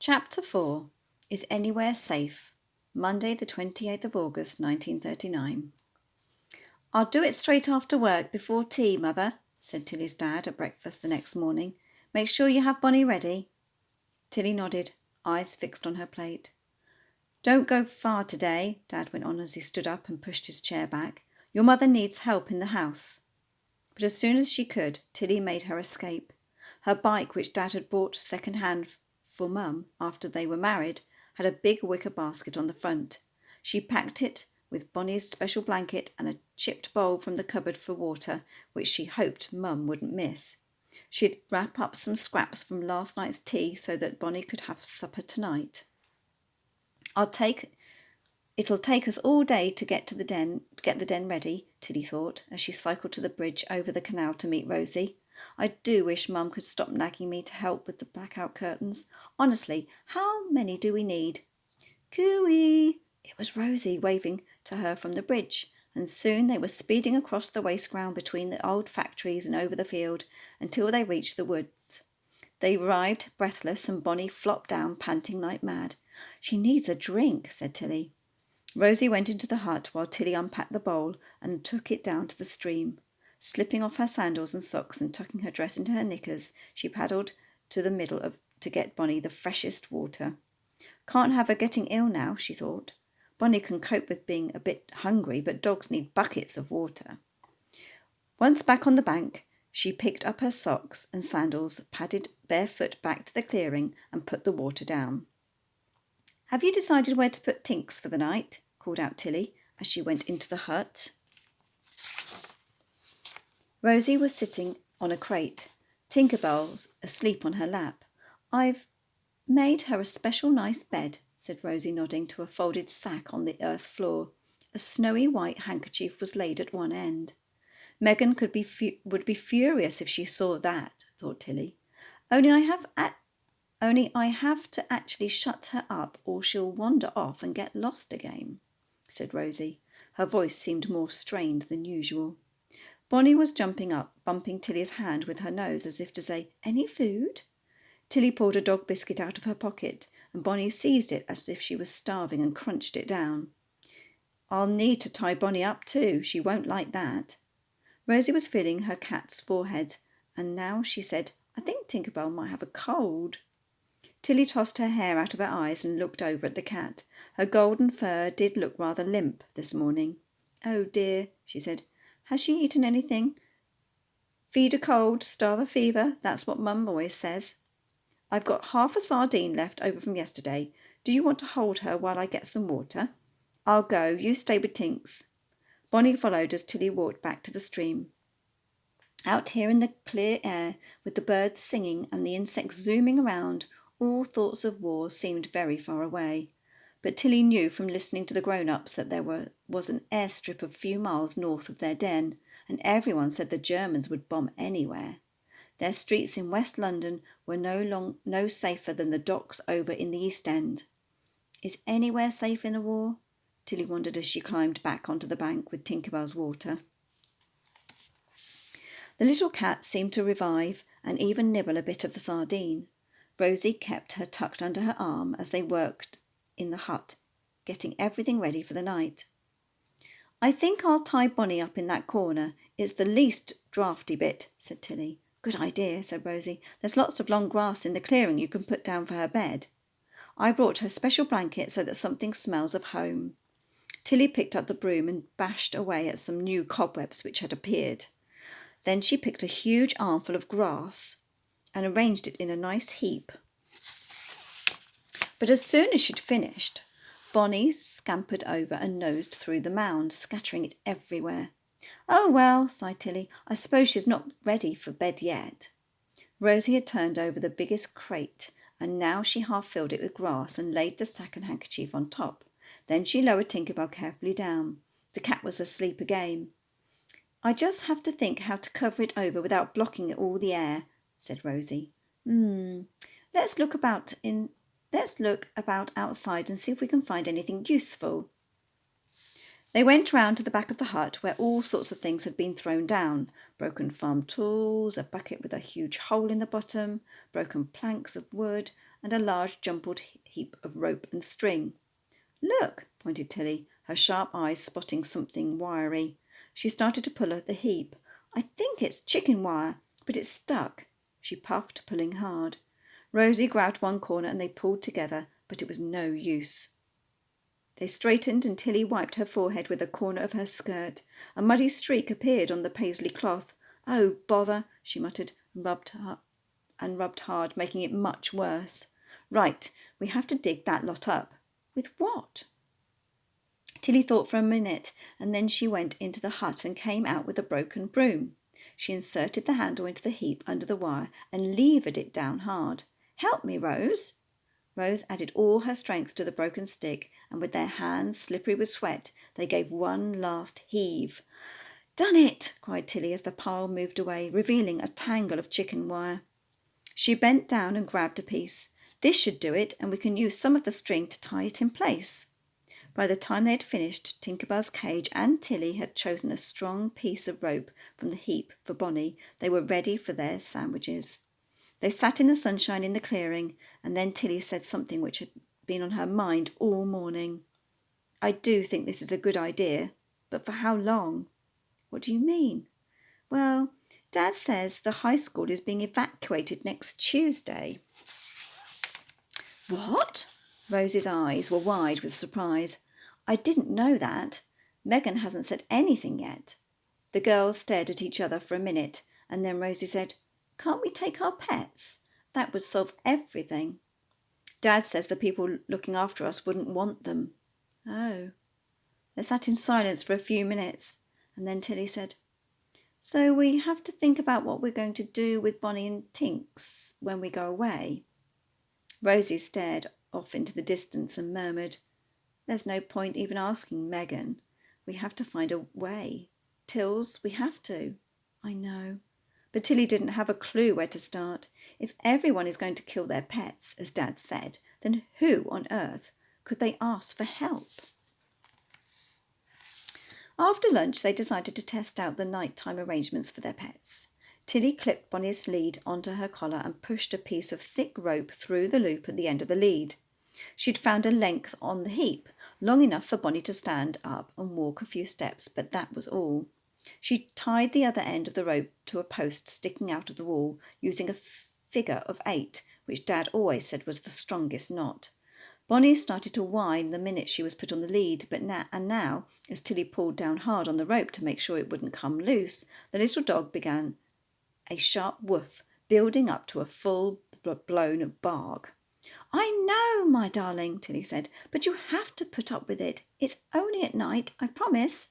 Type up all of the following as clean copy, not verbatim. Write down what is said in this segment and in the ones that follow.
Chapter 4 Is Anywhere Safe? Monday the 28th of August 1939. "I'll do it straight after work, before tea, Mother," said Tilly's dad at breakfast the next morning. "Make sure you have Bonnie ready." Tilly nodded, eyes fixed on her plate. "Don't go far today," Dad went on as he stood up and pushed his chair back. "Your mother needs help in the house." But as soon as she could, Tilly made her escape. Her bike, which Dad had bought second-hand for Mum after they were married, had a big wicker basket on the front. She packed it with Bonnie's special blanket and a chipped bowl from the cupboard for water, which she hoped Mum wouldn't miss. She'd wrap up some scraps from last night's tea so that Bonnie could have supper tonight. It'll take us all day to get the den ready," Tilly thought, as she cycled to the bridge over the canal to meet Rosie. "I do wish Mum could stop nagging me to help with the blackout curtains. Honestly, how many do we need?" "Cooey!" It was Rosie waving to her from the bridge, and soon they were speeding across the waste ground between the old factories and over the field until they reached the woods. They arrived breathless, and Bonnie flopped down, panting like mad. "She needs a drink," said Tilly. Rosie went into the hut while Tilly unpacked the bowl and took it down to the stream. Slipping off her sandals and socks and tucking her dress into her knickers, she paddled to the middle to get Bonnie the freshest water. "Can't have her getting ill now," she thought. "Bonnie can cope with being a bit hungry, but dogs need buckets of water." Once back on the bank, she picked up her socks and sandals, padded barefoot back to the clearing, and put the water down. "Have you decided where to put Tinks for the night?" called out Tilly as she went into the hut. Rosie was sitting on a crate, Tinkerbell's asleep on her lap. "I've made her a special nice bed," said Rosie, nodding to a folded sack on the earth floor. A snowy white handkerchief was laid at one end. Megan would be furious if she saw that, thought Tilly. Only I have to actually shut her up, or she'll wander off and get lost again," said Rosie. Her voice seemed more strained than usual. Bonnie was jumping up, bumping Tilly's hand with her nose as if to say, "Any food?" Tilly pulled a dog biscuit out of her pocket, and Bonnie seized it as if she was starving and crunched it down. "I'll need to tie Bonnie up too. She won't like that." Rosie was feeling her cat's forehead, and now she said, "I think Tinkerbell might have a cold." Tilly tossed her hair out of her eyes and looked over at the cat. Her golden fur did look rather limp this morning. "Oh dear," she said. "Has she eaten anything? Feed a cold, starve a fever. That's what Mum always says. I've got half a sardine left over from yesterday. Do you want to hold her while I get some water?" "I'll go. You stay with Tinks." Bonnie followed as Tilly walked back to the stream. Out here in the clear air, with the birds singing and the insects zooming around, all thoughts of war seemed very far away. But Tilly knew from listening to the grown-ups that there was an airstrip a few miles north of their den, and everyone said the Germans would bomb anywhere. Their streets in West London were no safer than the docks over in the East End. Is anywhere safe in a war? Tilly wondered as she climbed back onto the bank with Tinkerbell's water. The little cat seemed to revive and even nibble a bit of the sardine. Rosie kept her tucked under her arm as they worked in the hut, getting everything ready for the night. "I think I'll tie Bonnie up in that corner. It's the least draughty bit," said Tilly. "Good idea," said Rosie. "There's lots of long grass in the clearing you can put down for her bed. I brought her special blanket so that something smells of home." Tilly picked up the broom and bashed away at some new cobwebs which had appeared. Then she picked a huge armful of grass and arranged it in a nice heap. But as soon as she'd finished, Bonnie scampered over and nosed through the mound, scattering it everywhere. "Oh, well," sighed Tilly, "I suppose she's not ready for bed yet." Rosie had turned over the biggest crate, and now she half filled it with grass and laid the sack and handkerchief on top. Then she lowered Tinkerbell carefully down. The cat was asleep again. "I just have to think how to cover it over without blocking all the air," said Rosie. Let's look about outside and see if we can find anything useful." They went round to the back of the hut where all sorts of things had been thrown down. Broken farm tools, a bucket with a huge hole in the bottom, broken planks of wood, and a large jumbled heap of rope and string. "Look," pointed Tilly, her sharp eyes spotting something wiry. She started to pull at the heap. "I think it's chicken wire, but it's stuck." She puffed, pulling hard. Rosie grabbed one corner and they pulled together, but it was no use. They straightened and Tilly wiped her forehead with a corner of her skirt. A muddy streak appeared on the paisley cloth. "Oh, bother," she muttered and rubbed hard, making it much worse. "Right, we have to dig that lot up." "With what?" Tilly thought for a minute, and then she went into the hut and came out with a broken broom. She inserted the handle into the heap under the wire and levered it down hard. "Help me, Rose." Rose added all her strength to the broken stick, and with their hands slippery with sweat, they gave one last heave. "Done it!" cried Tilly as the pile moved away, revealing a tangle of chicken wire. She bent down and grabbed a piece. "This should do it, and we can use some of the string to tie it in place." By the time they had finished, Tinker Bell's cage and Tilly had chosen a strong piece of rope from the heap for Bonnie. They were ready for their sandwiches. They sat in the sunshine in the clearing, and then Tilly said something which had been on her mind all morning. "I do think this is a good idea, but for how long?" "What do you mean?" "Well, Dad says the high school is being evacuated next Tuesday." "What?" Rose's eyes were wide with surprise. "I didn't know that. Megan hasn't said anything yet." The girls stared at each other for a minute, and then Rosie said, "Can't we take our pets? That would solve everything." "Dad says the people looking after us wouldn't want them." "Oh." They sat in silence for a few minutes, and then Tilly said, "So we have to think about what we're going to do with Bonnie and Tinks when we go away." Rosie stared off into the distance and murmured, "There's no point even asking Megan. We have to find a way. Tills, we have to." "I know." But Tilly didn't have a clue where to start. If everyone is going to kill their pets, as Dad said, then who on earth could they ask for help? After lunch, they decided to test out the nighttime arrangements for their pets. Tilly clipped Bonnie's lead onto her collar and pushed a piece of thick rope through the loop at the end of the lead. She'd found a length on the heap, long enough for Bonnie to stand up and walk a few steps, but that was all. She tied the other end of the rope to a post sticking out of the wall, using a figure of 8, which Dad always said was the strongest knot. Bonnie started to whine the minute she was put on the lead, but now, as Tilly pulled down hard on the rope to make sure it wouldn't come loose, the little dog began a sharp woof, building up to a full-blown bark. "I know, my darling," Tilly said, "but you have to put up with it. It's only at night, I promise."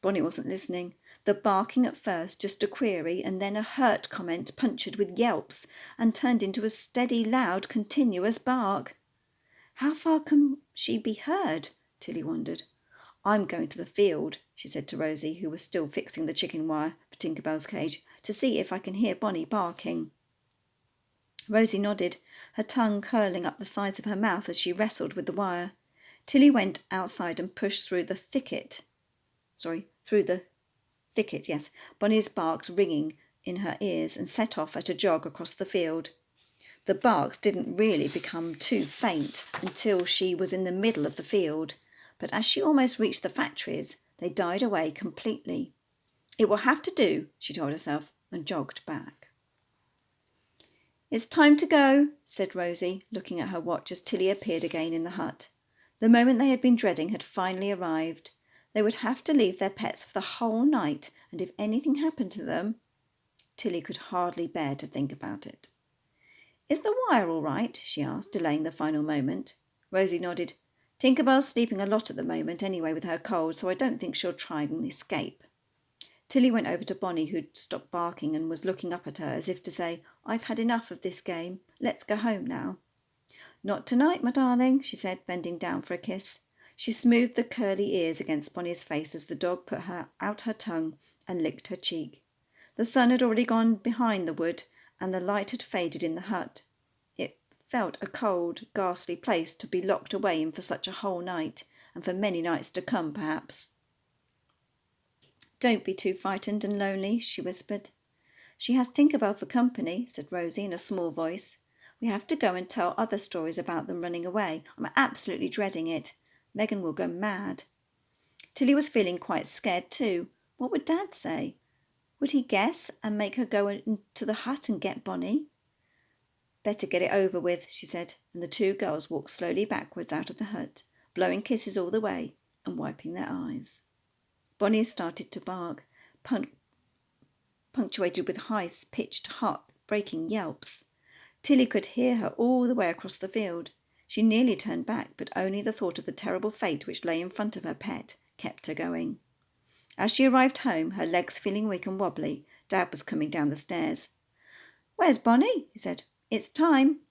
Bonnie wasn't listening. The barking at first, just a query, and then a hurt comment punctured with yelps and turned into a steady, loud, continuous bark. "How far can she be heard?" Tilly wondered. "I'm going to the field," she said to Rosie, who was still fixing the chicken wire for Tinker Bell's cage, "to see if I can hear Bonnie barking." Rosie nodded, her tongue curling up the sides of her mouth as she wrestled with the wire. Tilly went outside and pushed through the thicket, yes, Bonnie's barks ringing in her ears, and set off at a jog across the field. The barks didn't really become too faint until she was in the middle of the field, but as she almost reached the factories, they died away completely. "It will have to do," she told herself, and jogged back. "It's time to go," said Rosie, looking at her watch as Tilly appeared again in the hut. The moment they had been dreading had finally arrived. They would have to leave their pets for the whole night, and if anything happened to them... Tilly could hardly bear to think about it. "Is the wire all right?" she asked, delaying the final moment. Rosie nodded. "Tinker Bell's sleeping a lot at the moment anyway with her cold, so I don't think she'll try and escape." Tilly went over to Bonnie, who'd stopped barking and was looking up at her as if to say, "I've had enough of this game. Let's go home now." "Not tonight, my darling," she said, bending down for a kiss. She smoothed the curly ears against Bonnie's face as the dog put out her tongue and licked her cheek. The sun had already gone behind the wood, and the light had faded in the hut. It felt a cold, ghastly place to be locked away in for such a whole night, and for many nights to come, perhaps. "Don't be too frightened and lonely," she whispered. "She has Tinker Bell for company," said Rosie in a small voice. We have to go and tell other stories about them running away. I'm absolutely dreading it. Megan will go mad. Tilly was feeling quite scared too. What would Dad say? Would he guess and make her go into the hut and get Bonnie? Better get it over with, she said, and the two girls walked slowly backwards out of the hut, blowing kisses all the way and wiping their eyes. Bonnie started to bark, punctuated with high-pitched, heart-breaking yelps. Tilly could hear her all the way across the field. She nearly turned back, but only the thought of the terrible fate which lay in front of her pet kept her going. As she arrived home, her legs feeling weak and wobbly, Dad was coming down the stairs. "Where's Bonnie?" he said. "It's time."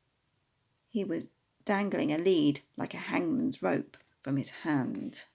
He was dangling a lead like a hangman's rope from his hand.